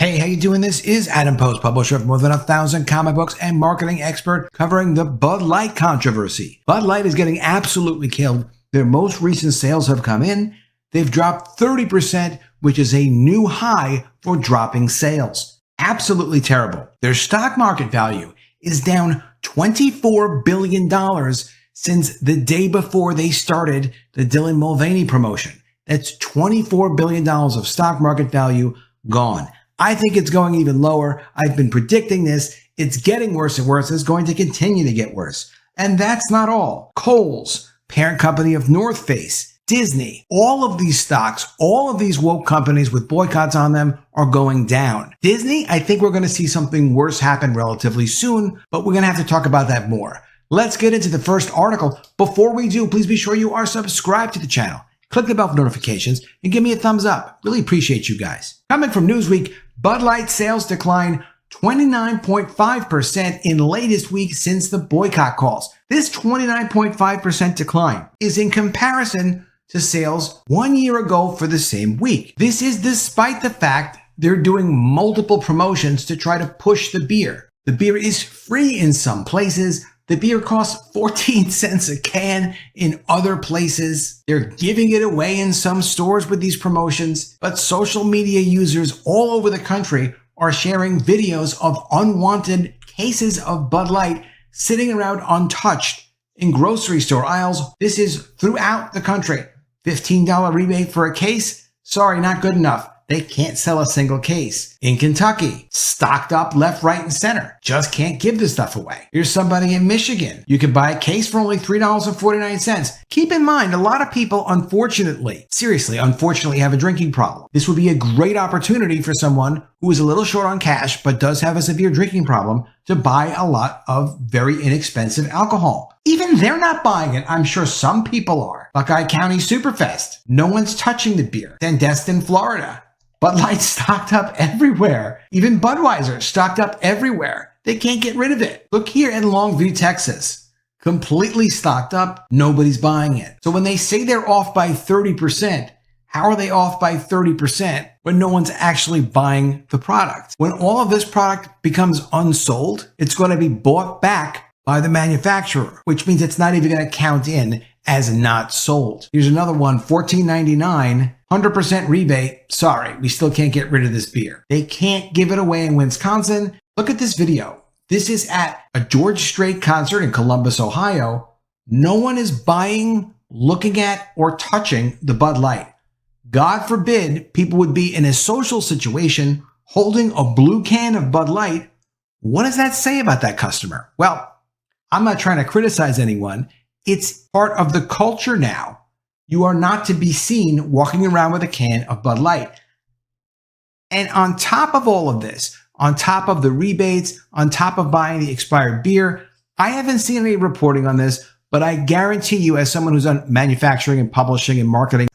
Hey, how you doing? This is Adam Post, publisher of more than 1,000 comic books and marketing expert covering the Bud Light controversy. Bud Light is getting absolutely killed. Their most recent sales have come in. They've dropped 30%, which is a new high for dropping sales. Absolutely terrible. Their stock market value is down $24 billion since the day before they started the Dylan Mulvaney promotion. That's $24 billion of stock market value gone. I think it's going even lower. I've been predicting this. It's getting worse and worse. It's going to continue to get worse. And that's not all. Kohl's, parent company of North Face, Disney, all of these stocks, all of these woke companies with boycotts on them are going down. Disney, I think we're going to see something worse happen relatively soon, but we're going to have to talk about that more. Let's get into the first article. Before we do, please be sure you are subscribed to the channel. Click the bell for notifications and give me a thumbs up. Really appreciate you guys. Coming from Newsweek, Bud Light sales decline 29.5% in latest week since the boycott calls. This 29.5% decline is in comparison to sales 1 year ago for the same week. This is despite the fact they're doing multiple promotions to try to push the beer. The beer is free in some places. The beer costs 14 cents a can in other places. They're giving it away in some stores with these promotions, but social media users all over the country are sharing videos of unwanted cases of Bud Light sitting around untouched in grocery store aisles. This is throughout the country. $15 rebate for a case? Sorry, not good enough. They can't sell a single case. In Kentucky, stocked up left, right, and center. Just can't give this stuff away. Here's somebody in Michigan. You can buy a case for only $3.49. Keep in mind, a lot of people, unfortunately have a drinking problem. This would be a great opportunity for someone who is a little short on cash but does have a severe drinking problem to buy a lot of very inexpensive alcohol. Even they're not buying it. I'm sure some people are. Buckeye County Superfest. No one's touching the beer. Sandestin, Florida. Bud Light stocked up everywhere. Even Budweiser stocked up everywhere. They can't get rid of it. Look here in Longview, Texas. Completely stocked up. Nobody's buying it. So when they say they're off by 30%, how are they off by 30% when no one's actually buying the product? When all of this product becomes unsold, it's going to be bought back by the manufacturer, which means it's not even going to count in as not sold. Here's another one, $14.99, 100% rebate. Sorry, we still can't get rid of this beer. They can't give it away in Wisconsin. Look at this video. This is at a George Strait concert in Columbus, Ohio. No one is buying, looking at, or touching the Bud Light. God forbid people would be in a social situation holding a blue can of Bud Light. What does that say about that customer? Well, I'm not trying to criticize anyone. It's part of the culture now. You are not to be seen walking around with a can of Bud Light. And on top of all of this, on top of the rebates, on top of buying the expired beer, I haven't seen any reporting on this, but I guarantee you, as someone who's on manufacturing and publishing and marketing,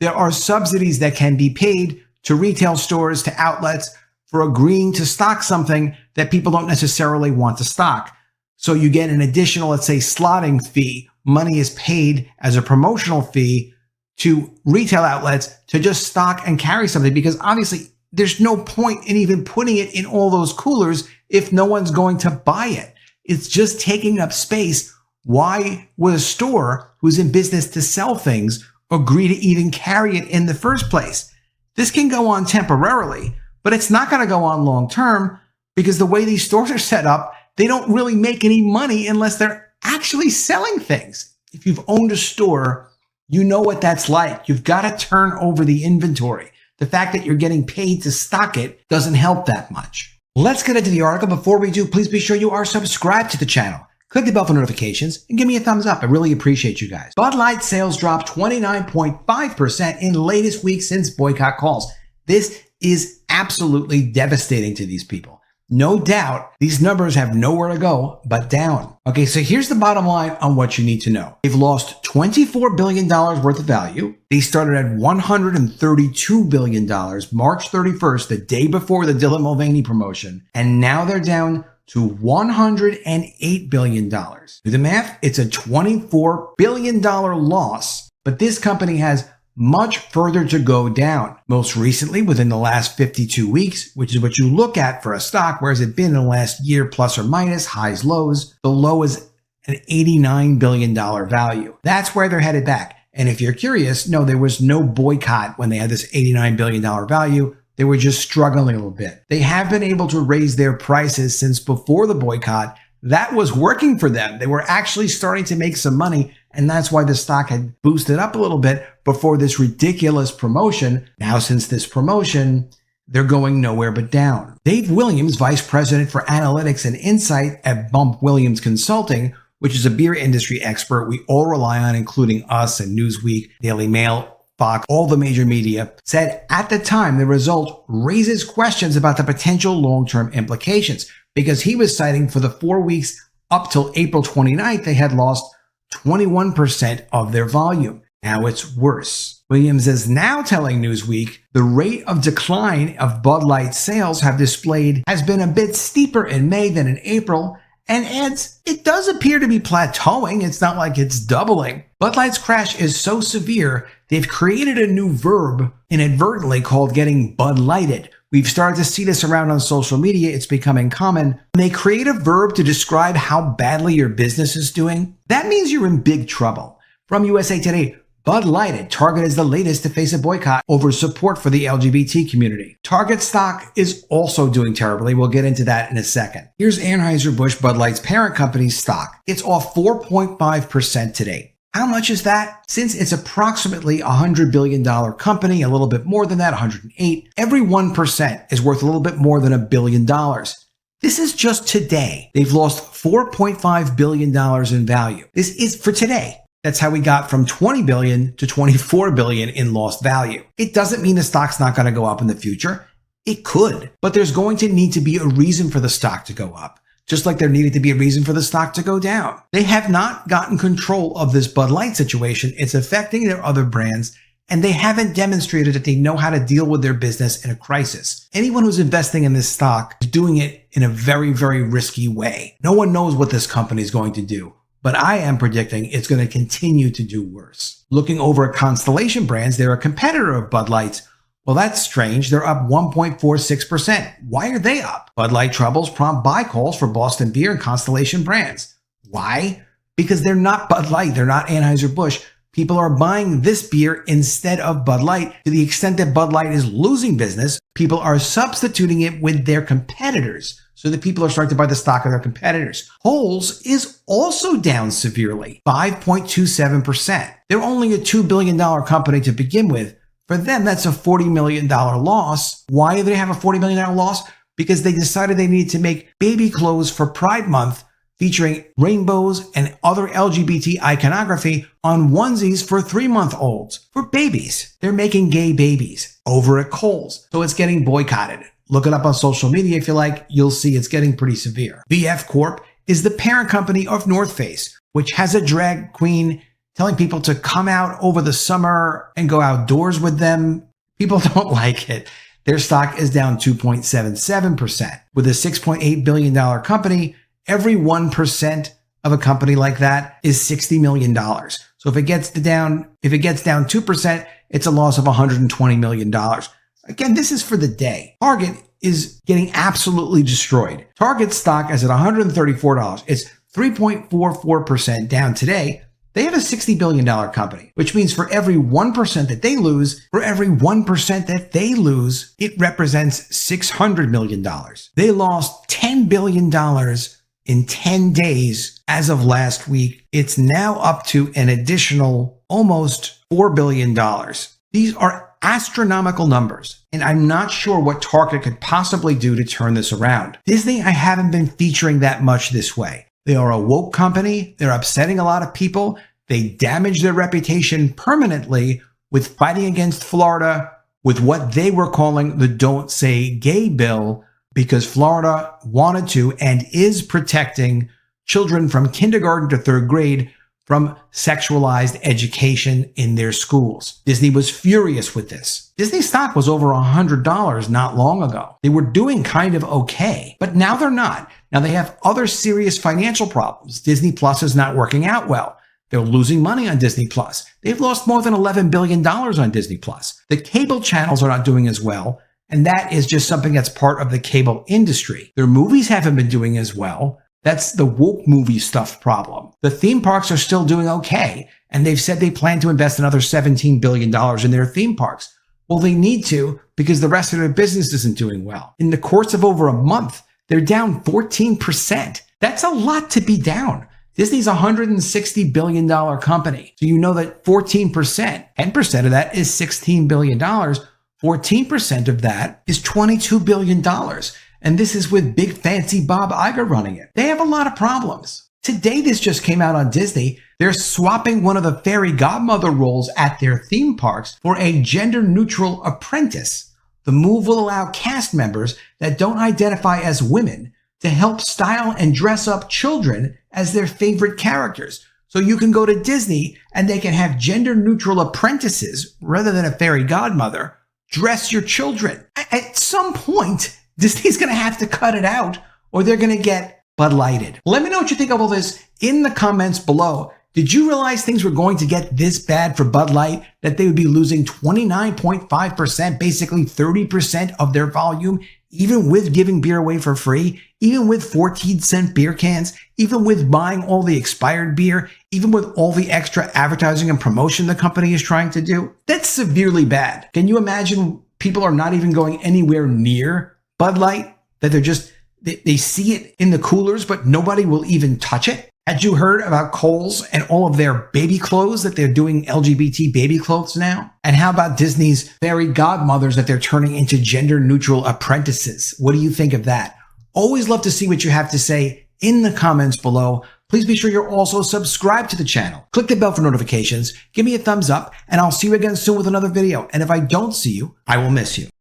there are subsidies that can be paid to retail stores, to outlets for agreeing to stock something that people don't necessarily want to stock. So you get an additional, let's say, slotting fee. Money is paid as a promotional fee to retail outlets to just stock and carry something, because obviously there's no point in even putting it in all those coolers if no one's going to buy it. It's just taking up space. Why would a store who's in business to sell things agree to even carry it in the first place? This can go on temporarily, but it's not going to go on long term, because the way these stores are set up, they don't really make any money unless they're actually selling things. If you've owned a store, you know what that's like. You've got to turn over the inventory. The fact that you're getting paid to stock it doesn't help that much. Let's get into the article. Before we do, please be sure you are subscribed to the channel. Click the bell for notifications and give me a thumbs up. I really appreciate you guys. Bud Light sales dropped 29.5% in latest week since boycott calls. This is absolutely devastating to these people. No doubt, these numbers have nowhere to go but down. Okay, so here's the bottom line on what you need to know. They've lost $24 billion worth of value. They started at $132 billion March 31st, the day before the Dylan Mulvaney promotion, and now they're down to $108 billion. Do the math? It's a $24 billion loss, but this company has much further to go down. Most recently, within the last 52 weeks, which is what you look at for a stock, where has it been in the last year, plus or minus, highs, lows? The low is an $89 billion value. That's where they're headed back. And if you're curious, no, there was no boycott when they had this $89 billion value. They were just struggling a little bit. They have been able to raise their prices since before the boycott. That was working for them. They were actually starting to make some money, and that's why the stock had boosted up a little bit before this ridiculous promotion. Now, since this promotion, they're going nowhere but down. Dave Williams, Vice President for Analytics and Insight at Bump Williams Consulting, which is a beer industry expert we all rely on, including us and Newsweek, Daily Mail, Fox, all the major media, said at the time the result raises questions about the potential long-term implications, because he was citing for the 4 weeks up till April 29th, they had lost 21% of their volume. Now it's worse. Williams is now telling Newsweek the rate of decline of Bud Light sales has been a bit steeper in May than in April, and adds, it does appear to be plateauing. It's not like it's doubling. Bud Light's crash is so severe, they've created a new verb inadvertently called getting Bud Lighted. We've started to see this around on social media. It's becoming common. When they create a verb to describe how badly your business is doing, that means you're in big trouble. From USA Today, Bud Lighted, Target is the latest to face a boycott over support for the LGBT community. Target stock is also doing terribly. We'll get into that in a second. Here's Anheuser-Busch, Bud Light's parent company's stock. It's off 4.5% today. How much is that? Since it's approximately a $100 billion company, a little bit more than that, 108, every 1% is worth a little bit more than $1 billion. This is just today. They've lost $4.5 billion in value. This is for today. That's how we got from $20 billion to $24 billion in lost value. It doesn't mean the stock's not going to go up in the future. It could, but there's going to need to be a reason for the stock to go up, just like there needed to be a reason for the stock to go down. They have not gotten control of this Bud Light situation. It's affecting their other brands, and they haven't demonstrated that they know how to deal with their business in a crisis. Anyone who's investing in this stock is doing it in a very, very risky way. No one knows what this company is going to do, but I am predicting it's going to continue to do worse. Looking over at Constellation Brands, they're a competitor of Bud Light's. Well, that's strange. They're up 1.46%. Why are they up? Bud Light troubles prompt buy calls for Boston Beer and Constellation Brands. Why? Because they're not Bud Light. They're not Anheuser-Busch. People are buying this beer instead of Bud Light. To the extent that Bud Light is losing business, people are substituting it with their competitors. So the people are starting to buy the stock of their competitors. Kohl's is also down severely, 5.27%. They're only a $2 billion company to begin with. For them, that's a $40 million loss. Why do they have a $40 million loss? Because they decided they needed to make baby clothes for Pride Month featuring rainbows and other LGBT iconography on onesies for 3-month-olds, for babies. They're making gay babies over at Kohl's. So it's getting boycotted. Look it up on social media if you like. You'll see it's getting pretty severe. VF Corp is the parent company of North Face, which has a drag queen telling people to come out over the summer and go outdoors with them. People don't like it. Their stock is down 2.77%. With a $6.8 billion company, every 1% of a company like that is $60 million. So if it gets down 2%, it's a loss of $120 million. Again, this is for the day. Target is getting absolutely destroyed. Target stock is at $134. It's 3.44% down today. They have a $60 billion company, which means for every 1% that they lose, it represents $600 million. They lost $10 billion in 10 days as of last week. It's now up to an additional almost $4 billion. These are astronomical numbers, and I'm not sure what Target could possibly do to turn this around. Disney, I haven't been featuring that much this way. They are a woke company. They're upsetting a lot of people. They damage their reputation permanently with fighting against Florida with what they were calling the Don't Say Gay bill, because Florida wanted to and is protecting children from kindergarten to 3rd grade from sexualized education in their schools. Disney was furious with this. Disney stock was over $100 not long ago. They were doing kind of okay, but now they're not. Now they have other serious financial problems. Disney Plus is not working out well. They're losing money on Disney Plus. They've lost more than $11 billion on Disney Plus. The cable channels are not doing as well, and that is just something that's part of the cable industry. Their movies haven't been doing as well. That's the woke movie stuff problem. The theme parks are still doing okay, and they've said they plan to invest another $17 billion in their theme parks. Well, they need to because the rest of their business isn't doing well. In the course of over a month, they're down 14%. That's a lot to be down. Disney's a $160 billion company. So you know that 14%, 10% of that is $16 billion. 14% of that is $22 billion. And this is with big fancy Bob Iger running it. They have a lot of problems. Today, this just came out on Disney. They're swapping one of the fairy godmother roles at their theme parks for a gender-neutral apprentice. The move will allow cast members that don't identify as women to help style and dress up children as their favorite characters. So you can go to Disney and they can have gender-neutral apprentices rather than a fairy godmother dress your children. At some point, Disney's going to have to cut it out or they're going to get budlighted. Let me know what you think of all this in the comments below. Did you realize things were going to get this bad for Bud Light, that they would be losing 29.5%, basically 30% of their volume, even with giving beer away for free, even with 14-cent beer cans, even with buying all the expired beer, even with all the extra advertising and promotion the company is trying to do? That's severely bad. Can you imagine people are not even going anywhere near Bud Light, that they see it in the coolers, but nobody will even touch it? Had you heard about Kohl's and all of their baby clothes, that they're doing LGBT baby clothes now? And how about Disney's fairy godmothers that they're turning into gender-neutral apprentices? What do you think of that? Always love to see what you have to say in the comments below. Please be sure you're also subscribed to the channel. Click the bell for notifications, give me a thumbs up, and I'll see you again soon with another video. And if I don't see you, I will miss you.